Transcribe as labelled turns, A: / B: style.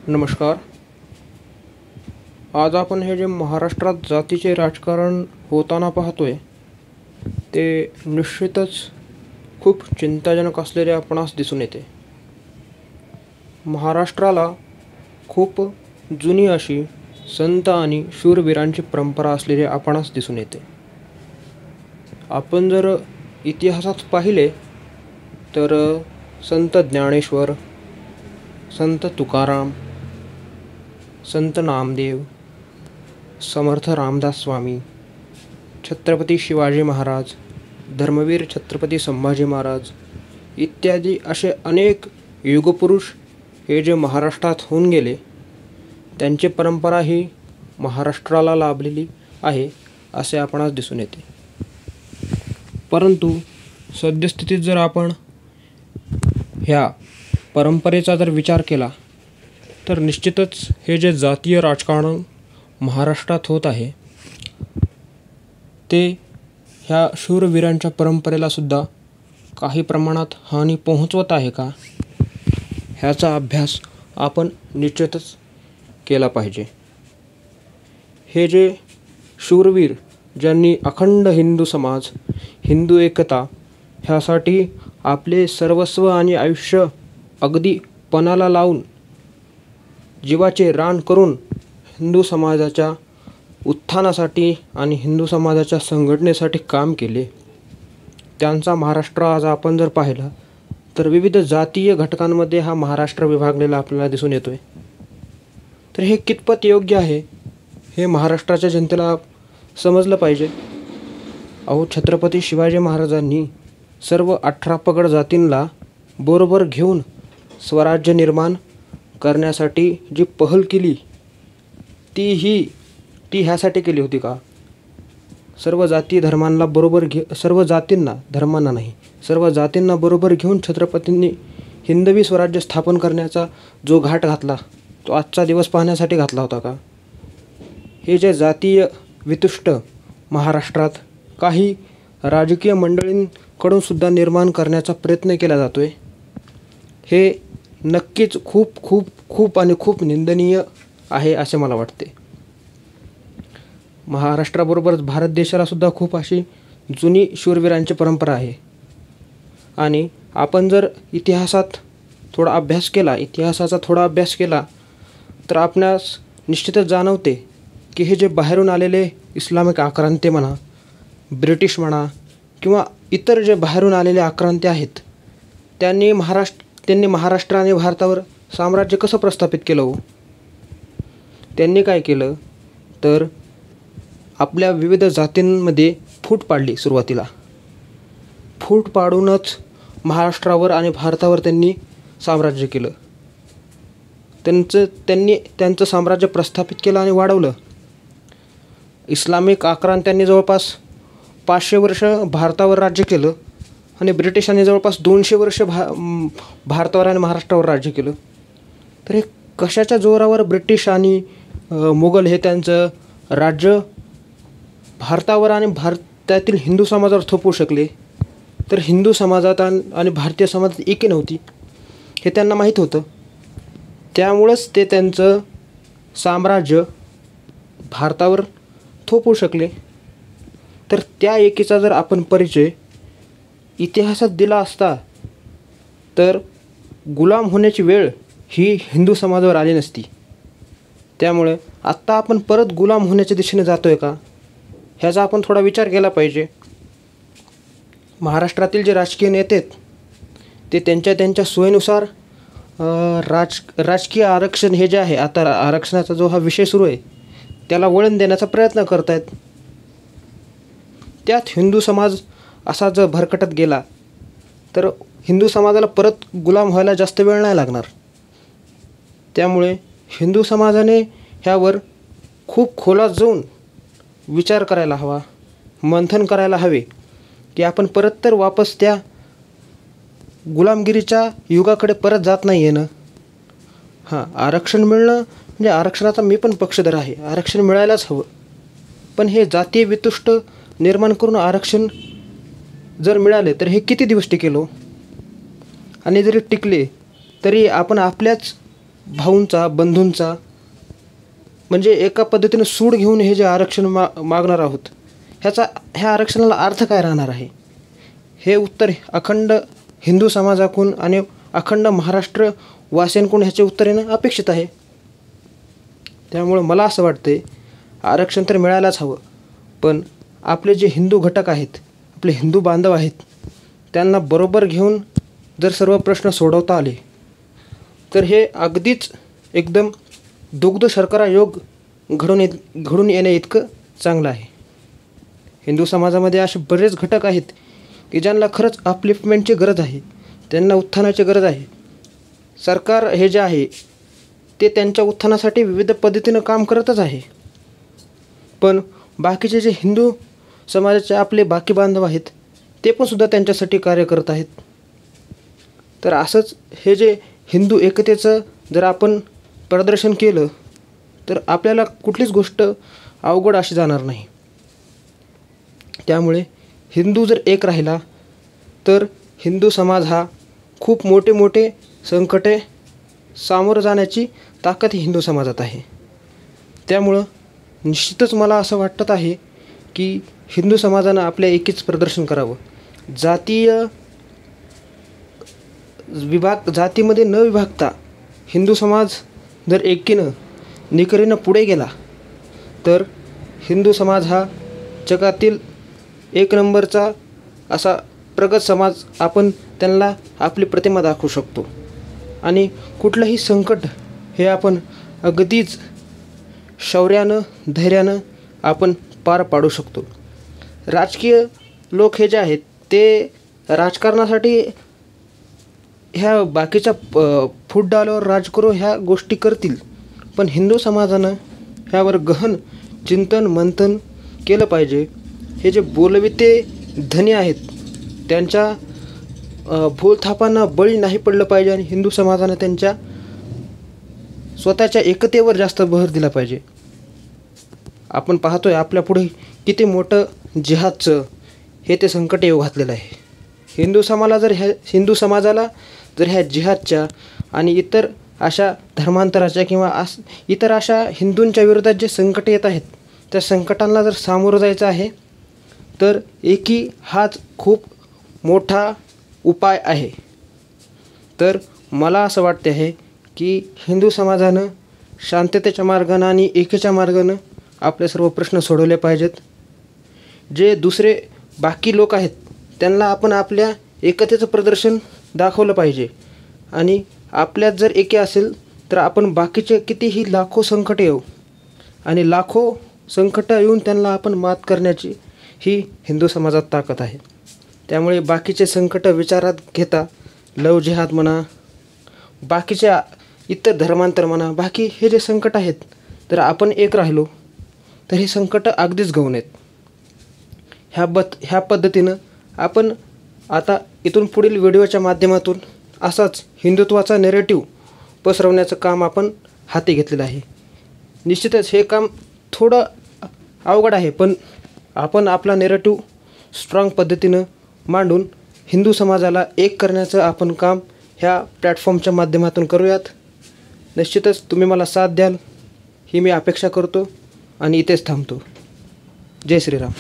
A: नमस्कार. आज आपण हे जे महाराष्ट्रात जातीचे राजकारण होताना पाहतोय ते निश्चितच खूप चिंताजनक असलेले आपणास दिसून येते. महाराष्ट्राला खूप जुनी अशी संत आणि शूरवीरांची परंपरा असलेली आपणास दिसून येते. आपण जर इतिहासात पाहिले तर संत ज्ञानेश्वर, संत तुकाराम, संत नामदेव, समर्थ रामदास स्वामी, छत्रपती शिवाजी महाराज, धर्मवीर छत्रपती संभाजी महाराज इत्यादी असे अनेक युगपुरुष हे जे महाराष्ट्रात होऊन गेले, त्यांची परंपरा ही महाराष्ट्राला लाभलेली आहे असे आपणास दिसून येते. परंतु सद्यस्थितीत जर आपण ह्या परंपरेचा जर विचार केला तर निश्चितच हे जे जातीय राजकारण महाराष्ट्रात होत आहे ते ह्या शूरवीरांच्या परंपरेला सुद्धा काही प्रमाणात हानी पोहोचवत आहे का, ह्याचा अभ्यास आपण निश्चितच केला पाहिजे. हे जे शूरवीर ज्यांनी अखंड हिंदू समाज, हिंदू एकता ह्यासाठी आपले सर्वस्व आणि आयुष्य अगदी पणाला लावून जीवाचे रान करून हिंदू समाजाच्या उत्थानासाठी आणि हिंदू समाजाच्या संघटनेसाठी काम केले, त्यांचा महाराष्ट्र आज आपण जर पाहिला तर विविध जातीय घटकांमध्ये हा महाराष्ट्र विभागलेला आपल्याला दिसून येतोय. तर हे कितपत योग्य आहे हे महाराष्ट्राच्या जनतेला समजलं पाहिजे. अहो, छत्रपती शिवाजी महाराजांनी सर्व 18 पगड जातींना बरोबर घेऊन स्वराज्य निर्माण करण्यासाठी जी पहल केली ती ह्यासाठी केली होती का? सर्व जाती धर्मांना बरोबर सर्व जातींना, धर्मांना नाही, सर्व जातींना बरोबर घेऊन छत्रपतींनी हिंदवी स्वराज्य स्थापन करण्याचा जो घाट घातला तो आजचा दिवस पाहण्यासाठी घातला होता का? हे जे जातीय वितुष्ट महाराष्ट्रात काही राजकीय मंडळींकडून सुद्धा निर्माण करण्याचा प्रयत्न केला जातोय, हे नक्कीच खूप खूप खूप आणि खूप निंदनीय आहे असे मला वाटते. महाराष्ट्राबरोबरच भारत देशाला सुद्धा खूप अशी जुनी शूरवीरांची परंपरा आहे. आणि आपण जर इतिहासाचा थोडा अभ्यास केला तर आपणास निश्चितच जाणवते की हे जे बाहेरून आलेले इस्लामिक आक्रांते म्हणा, ब्रिटिश म्हणा किंवा इतर जे बाहेरून आलेले आक्रांते आहेत, त्यांनी महाराष्ट्र आणि भारतावर साम्राज्य कसं प्रस्थापित केलं हो? त्यांनी काय केलं तर आपल्या विविध जातींमध्ये फूट पाडली. सुरुवातीला फूट पाडूनच महाराष्ट्रावर आणि भारतावर त्यांनी साम्राज्य केलं. त्यांनी त्यांचं साम्राज्य प्रस्थापित केलं आणि वाढवलं. इस्लामिक आक्रांत्यांनी जवळपास 500 वर्ष भारतावर राज्य केलं आणि ब्रिटिशांनी जवळपास 200 वर्ष भारतावर आणि महाराष्ट्रावर राज्य केलं. तर हे कशाच्या जोरावर ब्रिटिश आणि मुघल हे त्यांचं राज्य भारतावर आणि भारतातील हिंदू समाजावर थोपवू शकले? तर हिंदू समाजात आणि भारतीय समाजात एकी नव्हती हे त्यांना माहीत होतं. त्यामुळंच ते त्यांचं साम्राज्य भारतावर थोपवू शकले. तर त्या एकीचा जर आपण परिचय इतिहासात दिला असता तर गुलाम होण्याची वेळ ही हिंदू समाजावर आली नसती. त्यामुळे आत्ता आपण परत गुलाम होण्याच्या दिशेने जातो आहे का, ह्याचा आपण थोडा विचार केला पाहिजे. महाराष्ट्रातील जे राजकीय नेते आहेत ते त्यांच्या सोयीनुसार राजकीय आरक्षण हे जे आहे, आता आरक्षणाचा जो हा विषय सुरू आहे त्याला वळण देण्याचा प्रयत्न करत आहेत. त्यात हिंदू समाज असा जर भरकटत गेला तर हिंदू समाजाला परत गुलाम व्हायला जास्त वेळ नाही लागणार. त्यामुळे हिंदू समाजाने ह्यावर खूप खोलात जाऊन विचार करायला हवा, मंथन करायला हवे की आपण परत तर वापस त्या गुलामगिरीच्या युगाकडे परत जात नाही आहे ना. आरक्षण मिळणं म्हणजे आरक्षणाचा मी पण पक्षधर आहे, आरक्षण मिळायलाच हवं. पण हे जातीय वितुष्ट निर्माण करून आरक्षण जर मिळाले तर हे किती दिवस टिकेल हो? आणि जरी टिकले तरी आपण आपल्याच भाऊंचा, बंधूंचा, म्हणजे एका पद्धतीनं सूड घेऊन हे जे आरक्षण मागणार आहोत, ह्या आरक्षणाला अर्थ काय राहणार आहे? हे उत्तर अखंड हिंदू समाजाकडून आणि अखंड महाराष्ट्र वासियांकडून ह्याचे उत्तर येणं अपेक्षित आहे. त्यामुळं मला असं वाटते आरक्षण तर मिळायलाच हवं, पण आपले जे हिंदू घटक आहेत, आपले हिंदू बांधव आहेत, त्यांना बरोबर घेऊन जर सर्व प्रश्न सोडवता आले तर हे अगदीच एकदम दुग्ध शर्करा योग घडून येण्या इतकं चांगलं आहे. हिंदू समाजामध्ये असे बरेच घटक आहेत की ज्यांना खरंच अपलिफ्टमेंटची गरज आहे, त्यांना उत्थानाची गरज आहे. सरकार हे जे आहे ते त्यांच्या उत्थानासाठी विविध पद्धतीनं काम करतच आहे, पण बाकीचे जे हिंदू समाजाचे आपले बाकी बांधव आहेत ते पण सुद्धा त्यांच्यासाठी कार्य करत आहेत. तर असंच हे जे हिंदू एकतेचं जर आपण प्रदर्शन केलं तर आपल्याला कुठलीच गोष्ट अवघड अशी जाणार नाही. त्यामुळे हिंदू जर एक राहिला तर हिंदू समाज हा खूप मोठे मोठे संकटे सामोरं जाण्याची ताकद ही हिंदू समाजात आहे. त्यामुळं निश्चितच मला असं वाटत आहे की हिंदू समाजानं आपल्या एकीच प्रदर्शन करावं. जातीमध्ये न विभागता हिंदू समाज जर एकीनं निकरीनं पुढे गेला तर हिंदू समाज हा जगातील एक नंबरचा असा प्रगत समाज आपण त्यांना आपली प्रतिमा दाखवू शकतो. आणि कुठलंही संकट हे आपण अगदीच शौर्यानं, धैर्यानं आपण पार पाडू शकतो. राजकीय लोक हे जे आहेत ते राजकारणासाठी ह्या बाकीच्या फूट डालवर राजकरो ह्या गोष्टी करतील, पण हिंदू समाजानं ह्यावर गहन चिंतन मंथन केलं पाहिजे. हे जे बोलविते धनी आहेत त्यांच्या भूलथापांना बळी नाही पडलं पाहिजे आणि हिंदू समाजानं त्यांच्या स्वतःच्या एकतेवर जास्त भर दिला पाहिजे. आपण पाहतोय आपल्यापुढे किती मोठं जिहादचं हे ते संकट येऊ घातलेलं आहे. हिंदू समाजाला जर ह्या जिहादच्या आणि इतर अशा धर्मांतराच्या किंवा इतर अशा हिंदूंच्या विरोधात जे संकट येत आहेत त्या संकटांना जर सामोरं जायचं आहे तर एकी हाच खूप मोठा उपाय आहे. तर मला असं वाटते आहे की हिंदू समाजानं शांततेच्या मार्गानं आणि एकीच्या मार्गानं आपले सर्व प्रश्न सोडवले पाहिजेत. जे दुसरे बाकी लोक आहेत त्यांना आपण आपल्या एकतेचं प्रदर्शन दाखवलं पाहिजे आणि आपल्यात जर एकी असेल तर आपण बाकीचे कितीही लाखो संकट येऊ आणि लाखो संकटं येऊन त्यांना आपण मात करण्याची ही हिंदू समाजात ताकद आहे. त्यामुळे बाकीचे संकटं विचारात घेता लव जिहाद म्हणा, बाकीच्या इतर धर्मांतर म्हणा, बाकी हे जे संकट आहेत तर आपण एक राहिलो तर हे संकटं अगदीच गौण आहेत. ह्या पद्धतीनं आपण आता इथून पुढील व्हिडिओच्या माध्यमातून असाच हिंदुत्वाचा नेरेटिव्ह पसरवण्याचं काम आपण हाती घेतलेलं आहे. निश्चितच हे काम थोडं अवघड आहे, पण आपण आपला नेरेटिव्ह स्ट्रॉंग पद्धतीनं मांडून हिंदू समाजाला एक करण्याचं आपण काम ह्या प्लॅटफॉर्मच्या माध्यमातून करूयात. निश्चितच तुम्ही मला साथ द्याल ही मी अपेक्षा करतो आणि इथेच थांबतो. जय श्रीराम.